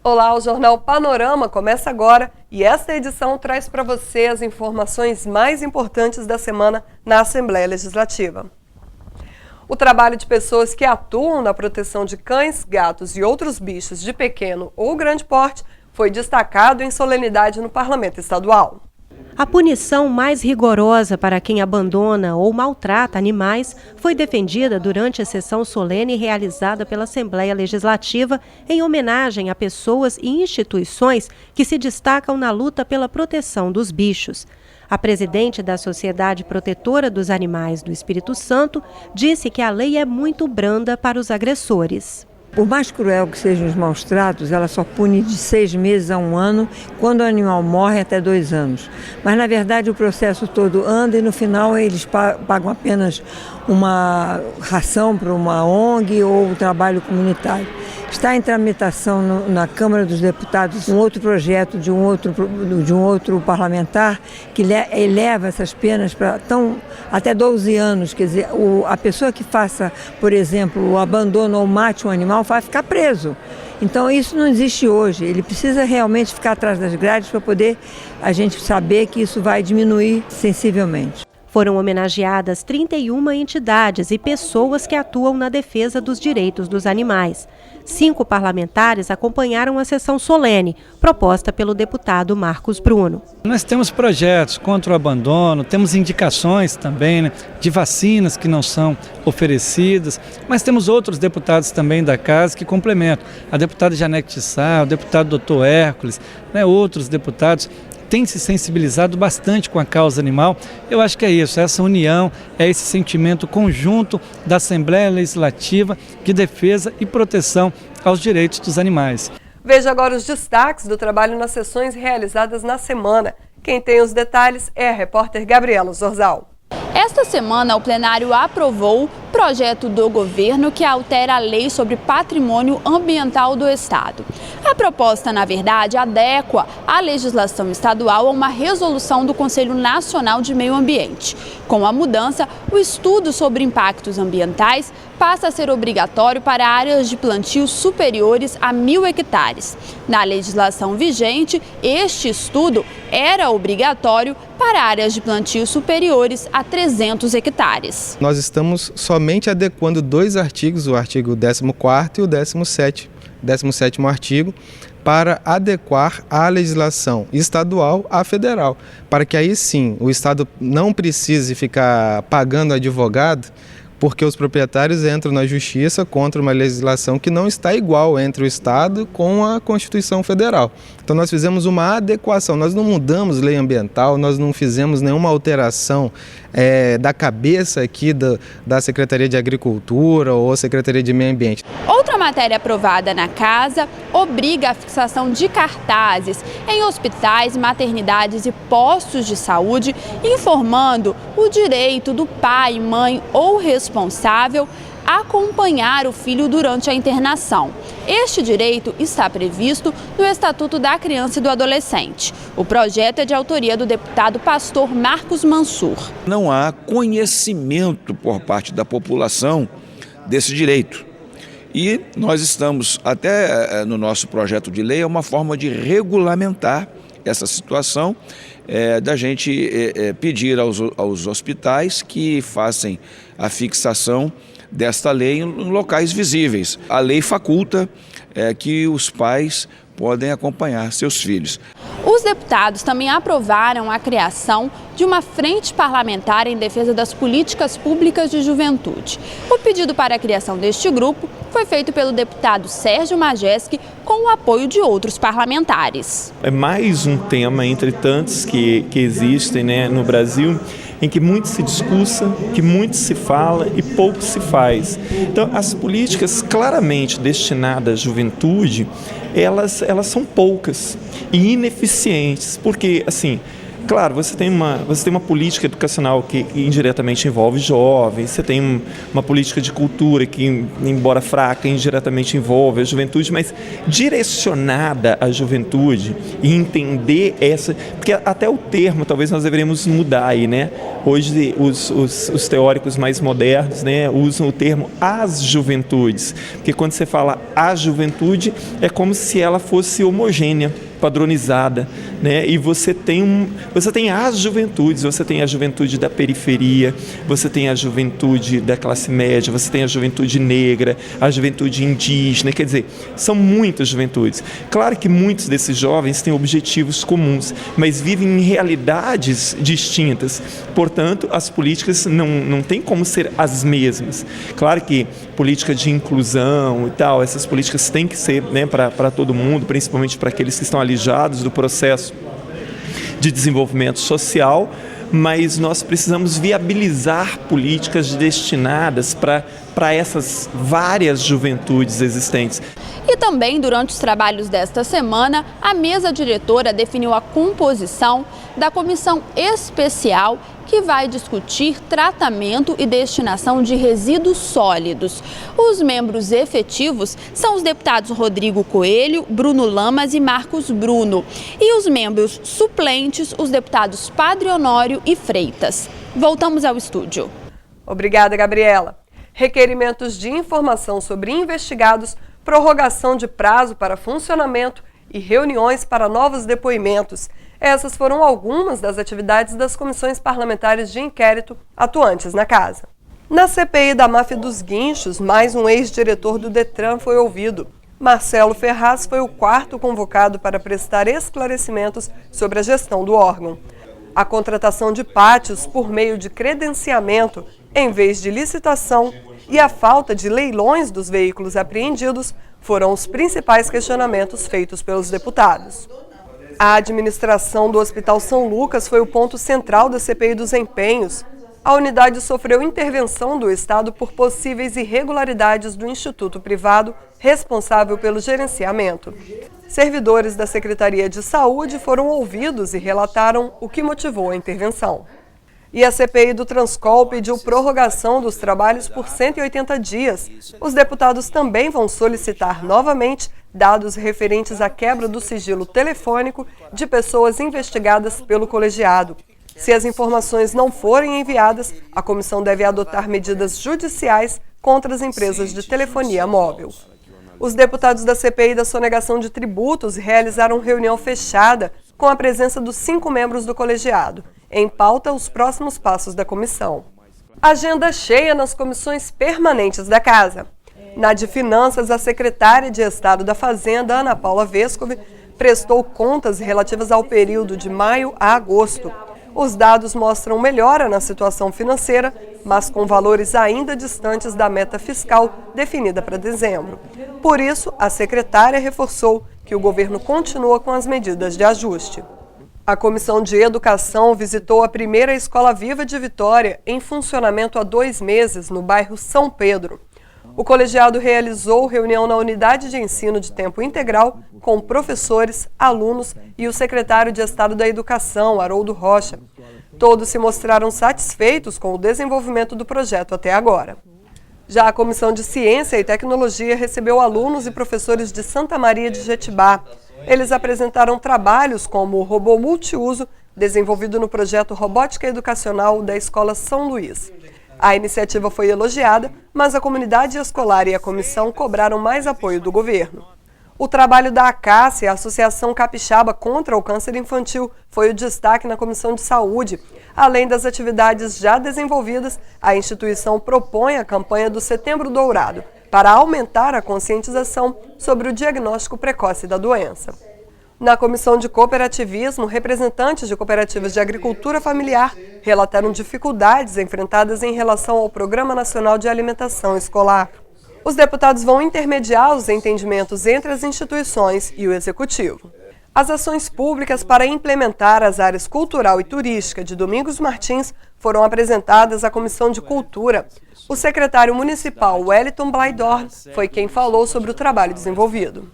Olá, o Jornal Panorama começa agora e esta edição traz para você as informações mais importantes da semana na Assembleia Legislativa. O trabalho de pessoas que atuam na proteção de cães, gatos e outros bichos de pequeno ou grande porte foi destacado em solenidade no Parlamento Estadual. A punição mais rigorosa para quem abandona ou maltrata animais foi defendida durante a sessão solene realizada pela Assembleia Legislativa em homenagem a pessoas e instituições que se destacam na luta pela proteção dos bichos. A presidente da Sociedade Protetora dos Animais do Espírito Santo disse que a lei é muito branda para os agressores. Por mais cruel que sejam os maus tratos, ela só pune de 6 meses a 1 ano, quando o animal morre até 2 anos. Mas, na verdade, o processo todo anda e, no final, eles pagam apenas uma ração para uma ONG ou trabalho comunitário. Está em tramitação na Câmara dos Deputados um outro projeto de um outro parlamentar que eleva essas penas para até 12 anos. Quer dizer, a pessoa que faça, por exemplo, o abandono ou mate um animal vai ficar preso. Então isso não existe hoje. Ele precisa realmente ficar atrás das grades para poder a gente saber que isso vai diminuir sensivelmente. Foram homenageadas 31 entidades e pessoas que atuam na defesa dos direitos dos animais. 5 parlamentares acompanharam a sessão solene, proposta pelo deputado Marcos Bruno. Nós temos projetos contra o abandono, temos indicações também de vacinas que não são oferecidas, mas temos outros deputados também da casa que complementam. A deputada Janete de Sá, o deputado Dr. Hércules, outros deputados têm se sensibilizado bastante com a causa animal. Eu acho que é isso, essa união, é esse sentimento conjunto da Assembleia Legislativa de defesa e proteção aos direitos dos animais. Veja agora os destaques do trabalho nas sessões realizadas na semana. Quem tem os detalhes é a repórter Gabriela Zorzal. Esta semana, o plenário aprovou projeto do governo que altera a lei sobre patrimônio ambiental do Estado. A proposta, na verdade, adequa a legislação estadual a uma resolução do Conselho Nacional de Meio Ambiente. Com a mudança, o estudo sobre impactos ambientais passa a ser obrigatório para áreas de plantio superiores a 1.000 hectares. Na legislação vigente, este estudo era obrigatório para áreas de plantio superiores a 300 hectares. Nós estamos somente adequando 2 artigos, o artigo 14º e o 17º artigo, para adequar a legislação estadual à federal, para que aí sim o Estado não precise ficar pagando advogado, porque os proprietários entram na justiça contra uma legislação que não está igual entre o Estado com a Constituição Federal. Então nós fizemos uma adequação, nós não mudamos lei ambiental, nós não fizemos nenhuma alteração da cabeça aqui da Secretaria de Agricultura ou Secretaria de Meio Ambiente. Outra matéria aprovada na casa obriga a fixação de cartazes em hospitais, maternidades e postos de saúde, informando o direito do pai, mãe ou responsável a acompanhar o filho durante a internação. Este direito está previsto no Estatuto da Criança e do Adolescente. O projeto é de autoria do deputado pastor Marcos Mansur. Não há conhecimento por parte da população desse direito. E nós estamos, até no nosso projeto de lei, é uma forma de regulamentar essa situação, da gente pedir aos hospitais que façam a fixação desta lei em locais visíveis. A lei faculta que os pais podem acompanhar seus filhos. Os deputados também aprovaram a criação de uma frente parlamentar em defesa das políticas públicas de juventude. O pedido para a criação deste grupo foi feito pelo deputado Sérgio Majeski com o apoio de outros parlamentares. É mais um tema entre tantos que existem, no Brasil, em que muito se discursa, que muito se fala e pouco se faz. Então, as políticas claramente destinadas à juventude, elas são poucas e ineficientes, porque, assim, claro, você tem uma política educacional que indiretamente envolve jovens, você tem uma política de cultura que, embora fraca, indiretamente envolve a juventude, mas direcionada à juventude e entender essa... Porque até o termo talvez nós deveríamos mudar aí, Hoje os teóricos mais modernos, né, usam o termo as juventudes, porque quando você fala a juventude é como se ela fosse homogênea, padronizada, né? E você tem as juventudes, você tem a juventude da periferia, você tem a juventude da classe média, você tem a juventude negra, a juventude indígena, quer dizer, são muitas juventudes. Claro que muitos desses jovens têm objetivos comuns, mas vivem em realidades distintas. Portanto, as políticas não têm como ser as mesmas. Claro que política de inclusão e tal, essas políticas têm que ser, né, para todo mundo, principalmente para aqueles que estão alijados do processo de desenvolvimento social, mas nós precisamos viabilizar políticas destinadas para essas várias juventudes existentes. E também, durante os trabalhos desta semana, a mesa diretora definiu a composição da comissão especial que vai discutir tratamento e destinação de resíduos sólidos. Os membros efetivos são os deputados Rodrigo Coelho, Bruno Lamas e Marcos Bruno. E os membros suplentes, os deputados Padre Honório e Freitas. Voltamos ao estúdio. Obrigada, Gabriela. Requerimentos de informação sobre investigados, prorrogação de prazo para funcionamento e reuniões para novos depoimentos. Essas foram algumas das atividades das comissões parlamentares de inquérito atuantes na casa. Na CPI da máfia dos guinchos, mais um ex-diretor do Detran foi ouvido. Marcelo Ferraz foi o quarto convocado para prestar esclarecimentos sobre a gestão do órgão. A contratação de pátios por meio de credenciamento, em vez de licitação, e a falta de leilões dos veículos apreendidos foram os principais questionamentos feitos pelos deputados. A administração do Hospital São Lucas foi o ponto central da CPI dos empenhos. A unidade sofreu intervenção do Estado por possíveis irregularidades do instituto privado responsável pelo gerenciamento. Servidores da Secretaria de Saúde foram ouvidos e relataram o que motivou a intervenção. E a CPI do Transcol pediu prorrogação dos trabalhos por 180 dias. Os deputados também vão solicitar novamente dados referentes à quebra do sigilo telefônico de pessoas investigadas pelo colegiado. Se as informações não forem enviadas, a comissão deve adotar medidas judiciais contra as empresas de telefonia móvel. Os deputados da CPI da sonegação de tributos realizaram reunião fechada com a presença dos 5 membros do colegiado. Em pauta, os próximos passos da comissão. Agenda cheia nas comissões permanentes da Casa. Na de Finanças, a secretária de Estado da Fazenda, Ana Paula Vescovi, prestou contas relativas ao período de maio a agosto. Os dados mostram melhora na situação financeira, mas com valores ainda distantes da meta fiscal definida para dezembro. Por isso, a secretária reforçou que o governo continua com as medidas de ajuste. A Comissão de Educação visitou a primeira Escola Viva de Vitória, em funcionamento há 2 meses, no bairro São Pedro. O colegiado realizou reunião na unidade de ensino de tempo integral com professores, alunos e o secretário de Estado da Educação, Haroldo Rocha. Todos se mostraram satisfeitos com o desenvolvimento do projeto até agora. Já a Comissão de Ciência e Tecnologia recebeu alunos e professores de Santa Maria de Jetibá. Eles apresentaram trabalhos como o robô multiuso, desenvolvido no projeto Robótica Educacional da Escola São Luís. A iniciativa foi elogiada, mas a comunidade escolar e a comissão cobraram mais apoio do governo. O trabalho da ACACE, a Associação Capixaba contra o Câncer Infantil, foi o destaque na Comissão de Saúde. Além das atividades já desenvolvidas, a instituição propõe a campanha do Setembro Dourado, para aumentar a conscientização sobre o diagnóstico precoce da doença. Na Comissão de Cooperativismo, representantes de cooperativas de agricultura familiar relataram dificuldades enfrentadas em relação ao Programa Nacional de Alimentação Escolar. Os deputados vão intermediar os entendimentos entre as instituições e o Executivo. As ações públicas para implementar as áreas cultural e turística de Domingos Martins foram apresentadas à Comissão de Cultura. O secretário municipal Wellington Blaidorn foi quem falou sobre o trabalho desenvolvido.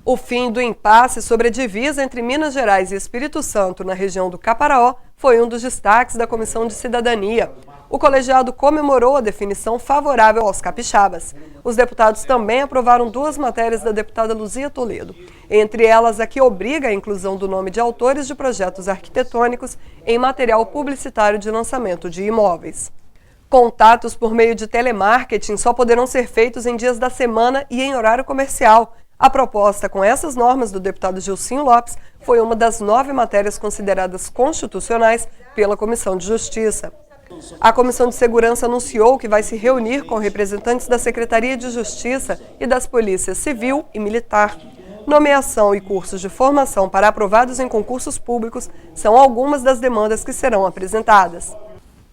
O fim do impasse sobre a divisa entre Minas Gerais e Espírito Santo na região do Caparaó foi um dos destaques da Comissão de Cidadania. O colegiado comemorou a definição favorável aos capixabas. Os deputados também aprovaram 2 matérias da deputada Luzia Toledo, entre elas a que obriga a inclusão do nome de autores de projetos arquitetônicos em material publicitário de lançamento de imóveis. Contatos por meio de telemarketing só poderão ser feitos em dias da semana e em horário comercial. A proposta com essas normas do deputado Gilcinho Lopes foi uma das 9 matérias consideradas constitucionais pela Comissão de Justiça. A Comissão de Segurança anunciou que vai se reunir com representantes da Secretaria de Justiça e das Polícias Civil e Militar. Nomeação e cursos de formação para aprovados em concursos públicos são algumas das demandas que serão apresentadas.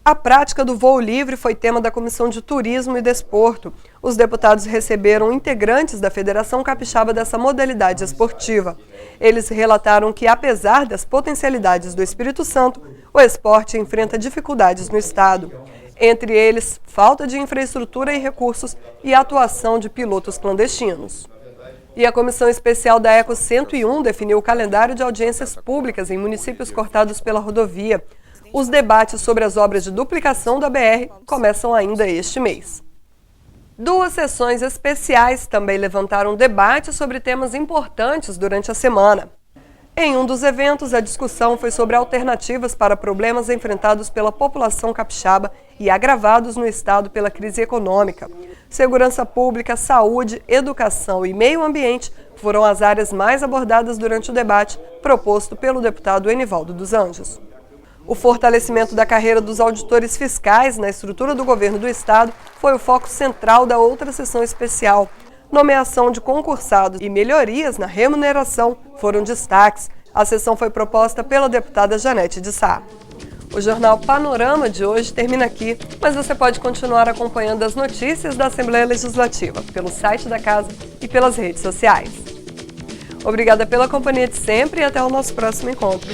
A prática do voo livre foi tema da Comissão de Turismo e Desporto. Os deputados receberam integrantes da Federação Capixaba dessa modalidade esportiva. Eles relataram que, apesar das potencialidades do Espírito Santo, o esporte enfrenta dificuldades no estado. Entre eles, falta de infraestrutura e recursos e atuação de pilotos clandestinos. E a Comissão Especial da Eco 101 definiu o calendário de audiências públicas em municípios cortados pela rodovia. Os debates sobre as obras de duplicação da BR começam ainda este mês. 2 sessões especiais também levantaram debates sobre temas importantes durante a semana. Em um dos eventos, a discussão foi sobre alternativas para problemas enfrentados pela população capixaba e agravados no estado pela crise econômica. Segurança pública, saúde, educação e meio ambiente foram as áreas mais abordadas durante o debate proposto pelo deputado Enivaldo dos Anjos. O fortalecimento da carreira dos auditores fiscais na estrutura do governo do estado foi o foco central da outra sessão especial. Nomeação de concursados e melhorias na remuneração foram destaques. A sessão foi proposta pela deputada Janete de Sá. O Jornal Panorama de hoje termina aqui, mas você pode continuar acompanhando as notícias da Assembleia Legislativa pelo site da Casa e pelas redes sociais. Obrigada pela companhia de sempre e até o nosso próximo encontro.